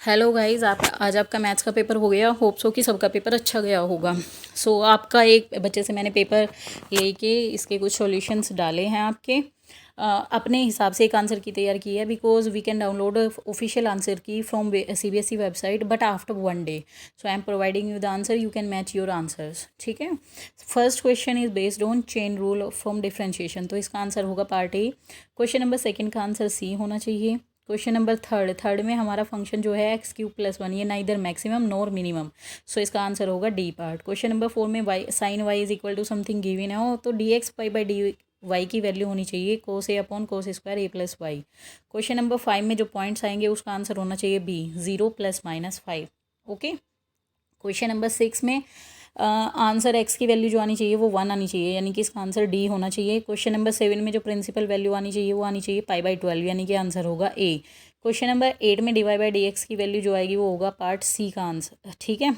Hello guys, आप आज आपका मैथ्स का पेपर हो गया। होप सो कि सबका पेपर अच्छा गया होगा। आपका एक बच्चे से मैंने पेपर लेके इसके कुछ सॉल्यूशंस डाले हैं आपके अपने हिसाब से एक आंसर की तैयार की है, because we can download official answer key from CBSE website but after 1 day. So I am providing you the answer, you can match your answers. ठीक है। First question is based on chain rule from differentiation, तो इसका answer होगा part A. Question number second का answer C होना चाहिए। Question number third में हमारा फंक्शन जो है x³ + 1, ये नाइदर मैक्सिमम नॉर मिनिमम, सो इसका आंसर होगा डी पार्ट। क्वेश्चन नंबर 4 में y sin y is equal to something given है हो, तो dx/dy की वैल्यू होनी चाहिए cos a/cos² a+y। Question number 5 में जो पॉइंट्स आएंगे उसका आंसर होना चाहिए बी, 0 ± 5। ओके। क्वेश्चन नंबर 6 में आंसर एक्स की वैल्यू जो आनी चाहिए वो 1 आनी चाहिए, यानी कि इसका आंसर डी होना चाहिए। क्वेश्चन नंबर 7 में जो प्रिंसिपल वैल्यू आनी चाहिए वो आनी चाहिए π/12, यानी कि आंसर होगा ए। क्वेश्चन नंबर 8 में dy/dx की वैल्यू जो आएगी वो होगा पार्ट सी का आंसर। ठीक है।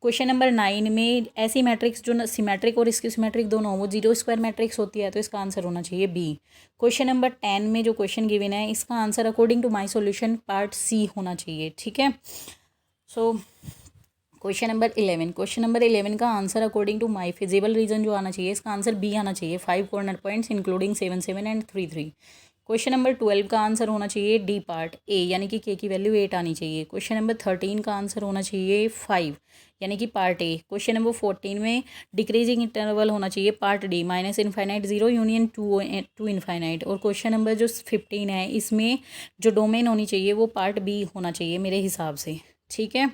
क्वेश्चन नंबर 9 में ऐसी मैट्रिक्स जो सिमेट्रिक और इसकी सिमेट्रिक दोनों हो, वो 0² मैट्रिक्स होती है, तो इसका आंसर होना चाहिए बी। क्वेश्चन नंबर 10 में जो क्वेश्चन गिवन है इसका answer according to my solution part C होना चाहिए। ठीक है। क्वेश्चन नंबर 11 का answer according to my feasible region जो आना चाहिए, इसका आंसर बी आना चाहिए, 5 corner points including 7 7 and 3 3। Question number 12 का आंसर होना चाहिए डी पार्ट ए, यानी कि के की वैल्यू 8 आनी चाहिए। क्वेश्चन नंबर 13 का आंसर होना चाहिए 5, यानी कि पार्ट ए। क्वेश्चन नंबर 14 में डिक्रीजिंग इंटरवल होना चाहिए part D, -∞ 0 union to infinite. और क्वेश्चन नंबर जो 15 है इसमें जो डोमेन होनी चाहिए वो पार्ट बी होना चाहिए मेरे हिसाब से। ठीक है।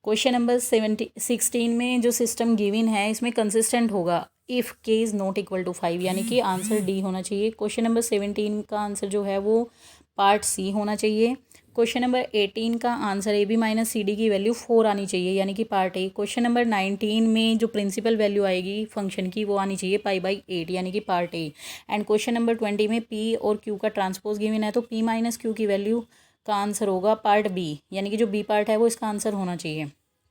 क्वेश्चन नंबर 16 में जो सिस्टम गिवन है इसमें कंसिस्टेंट होगा इफ़ के इज़ नॉट इक्वल टू 5, यानी कि आंसर डी होना चाहिए। क्वेश्चन नंबर 17 का आंसर जो है वो पार्ट सी होना चाहिए। क्वेश्चन नंबर 18 का answer A B minus C D की वैल्यू 4 आनी चाहिए, यानी कि पार्ट ए। क्वेश्चन नंबर 19 में जो प्रिंसिपल वैल्यू आएगी फंक्शन की वो आनी चाहिए π/8, यानी कि part A. And question number 20 में पी और क्यू का ट्रांसपोज गिवन है, तो p - q की वैल्यू का आंसर होगा पार्ट बी, यानी कि जो बी पार्ट है वो इसका आंसर होना चाहिए।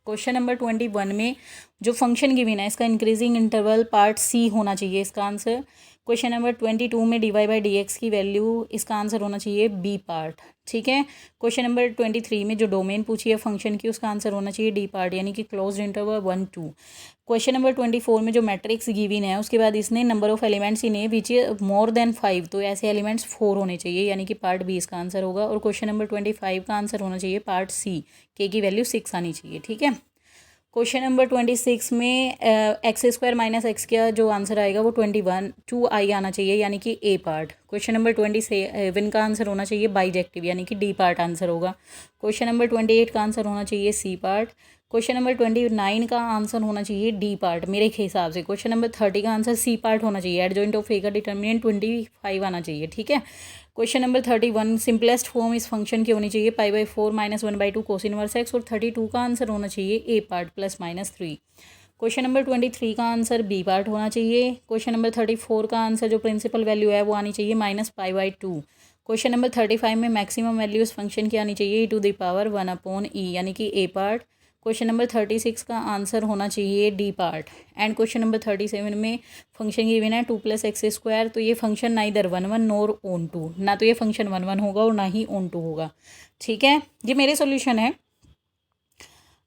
क्वेश्चन नंबर 21 में जो फंक्शन गिवन है इसका इंक्रीजिंग इंटरवल पार्ट सी होना चाहिए इसका आंसर। क्वेश्चन नंबर 22 में dy/dx की वैल्यू इसका आंसर होना चाहिए बी पार्ट। ठीक है। क्वेश्चन नंबर 23 में जो डोमेन पूछी है फंक्शन की उसका आंसर होना चाहिए डी पार्ट, यानी कि क्लोज्ड इंटरवल 1 2। क्वेश्चन नंबर 24 में जो मैट्रिक्स गिवन है उसके बाद इसने number of elements in A which more than 5, तो ऐसे एलिमेंट्स 4 होने चाहिए, यानी कि पार्ट बी इसका आंसर होगा। और क्वेश्चन नंबर 25 का आंसर होना चाहिए पार्ट सी, के की वैल्यू 6 आनी चाहिए। ठीक है। क्वेश्चन नंबर 26 में x² - x का जो आंसर आएगा वो 2i आना चाहिए, यानी कि ए पार्ट। क्वेश्चन नंबर 27 का आंसर होना चाहिए बाइजेक्टिव, यानी कि डी पार्ट आंसर होगा। क्वेश्चन नंबर 28 का आंसर होना चाहिए सी पार्ट। क्वेश्चन नंबर 29 का आंसर होना चाहिए डी पार्ट मेरे हिसाब से। क्वेश्चन नंबर 30 का आंसर सी पार्ट होना चाहिए, एडजॉइंट ऑफ ए का डिटर्मिनेंट 25 आना चाहिए। ठीक है। क्वेश्चन नंबर 31 सिंपलेस्ट फॉर्म इस फंक्शन की होनी चाहिए π/4 - 1/2 cos इनवर्स x। और 32 का आंसर होना चाहिए ए पार्ट +-3। क्वेश्चन नंबर 23 का आंसर बी पार्ट होना चाहिए। क्वेश्चन नंबर 34 का आंसर जो प्रिंसिपल वैल्यू है वो आनी चाहिए -π/2। क्वेश्चन नंबर 35 में मैक्सिमम वैल्यू इस फंक्शन की आनी चाहिए e⁻1/e, यानी कि ए पार्ट। क्वेश्चन नंबर 36 का आंसर होना चाहिए D part. And question number 37 में फंक्शन गिवन है 2 + x², तो ये फंक्शन ना इधर 1 1 नॉर ऑन 2, ना तो ये फंक्शन 1 1 होगा और ना ही ऑन 2 होगा। ठीक है। ये मेरे सॉल्यूशन है।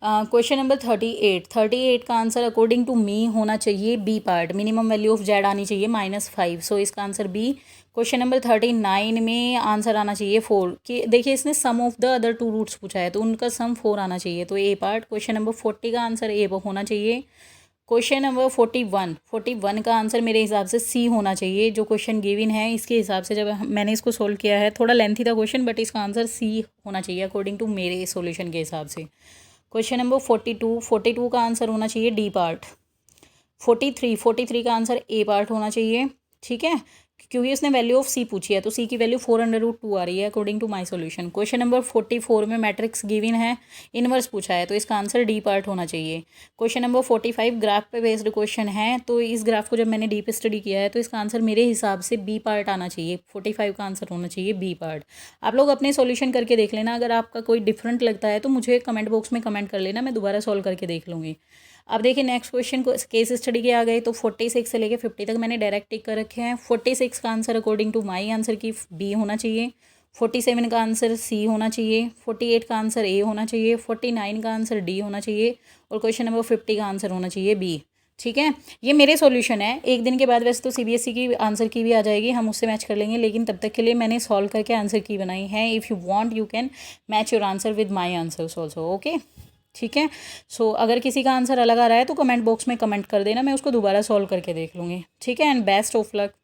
क्वेश्चन नंबर 38 का आंसर अकॉर्डिंग टू मी होना चाहिए B part, minimum value of Z आनी चाहिए -5, सो इसका आंसर बी। क्वेश्चन नंबर 39 में आंसर आना चाहिए 4, कि देखिए इसने सम ऑफ द अदर 2 रूट्स पूछा है तो उनका सम 4 आना चाहिए, तो ए पार्ट। क्वेश्चन नंबर 40 का आंसर ए होना चाहिए। क्वेश्चन नंबर 41 का आंसर मेरे हिसाब से सी होना चाहिए, जो क्वेश्चन गिवन है इसके हिसाब से जब मैंने इसको सोल्व किया है, थोड़ा लेंथी था क्वेश्चन बट इसका आंसर सी होना चाहिए अकॉर्डिंग टू मेरे सॉल्यूशन के हिसाब से। क्वेश्चन नंबर 42 का आंसर होना चाहिए डी पार्ट। 43 का आंसर ए पार्ट होना चाहिए। ठीक है, क्योंकि उसने वैल्यू ऑफ सी पूछी है तो सी की वैल्यू 4√2 आ रही है according to my solution. Question number 44 में मैट्रिक्स गिवन है, इनवर्स पूछा है तो इसका आंसर डी पार्ट होना चाहिए। क्वेश्चन नंबर 45 ग्राफ पे बेस्ड क्वेश्चन है, तो इस ग्राफ को जब मैंने डीप स्टडी किया है तो इसका आंसर मेरे हिसाब से बी पार्ट आना चाहिए, 45 का आंसर होना चाहिए बी पार्ट। आप लोग अपने सॉल्यूशन करके देख लेना, अगर आपका कोई डिफरेंट लगता है तो मुझे कमेंट बॉक्स में कमेंट कर लेना, मैं दोबारा सॉल्व करके देख लूँगी। अब देखिए नेक्स्ट क्वेश्चन को केस स्टडी के आ गए, तो 46 से लेके 50 तक मैंने डायरेक्ट टिक कर रखे हैं। 46 का answer according to my answer की बी होना चाहिए। 47 का आंसर सी होना चाहिए, 48 का आंसर ए होना चाहिए, 49 का आंसर डी होना चाहिए और क्वेश्चन नंबर 50 का आंसर होना चाहिए बी। ठीक है, ये मेरे सॉल्यूशन है। एक दिन के बाद वैसे तो सीबीएसई की आंसर की भी आ जाएगी, हम उससे मैच कर लेंगे, लेकिन तब तक के लिए मैंने सॉल्व करके आंसर की बनाई है। If you want you can match your answer with my answers also. Okay, ठीक है। सो अगर किसी का आंसर अलग आ रहा है तो कमेंट बॉक्स में कमेंट कर देना, मैं उसको दोबारा सॉल्व करके देख लूँगी। ठीक है, एंड बेस्ट ऑफ लक।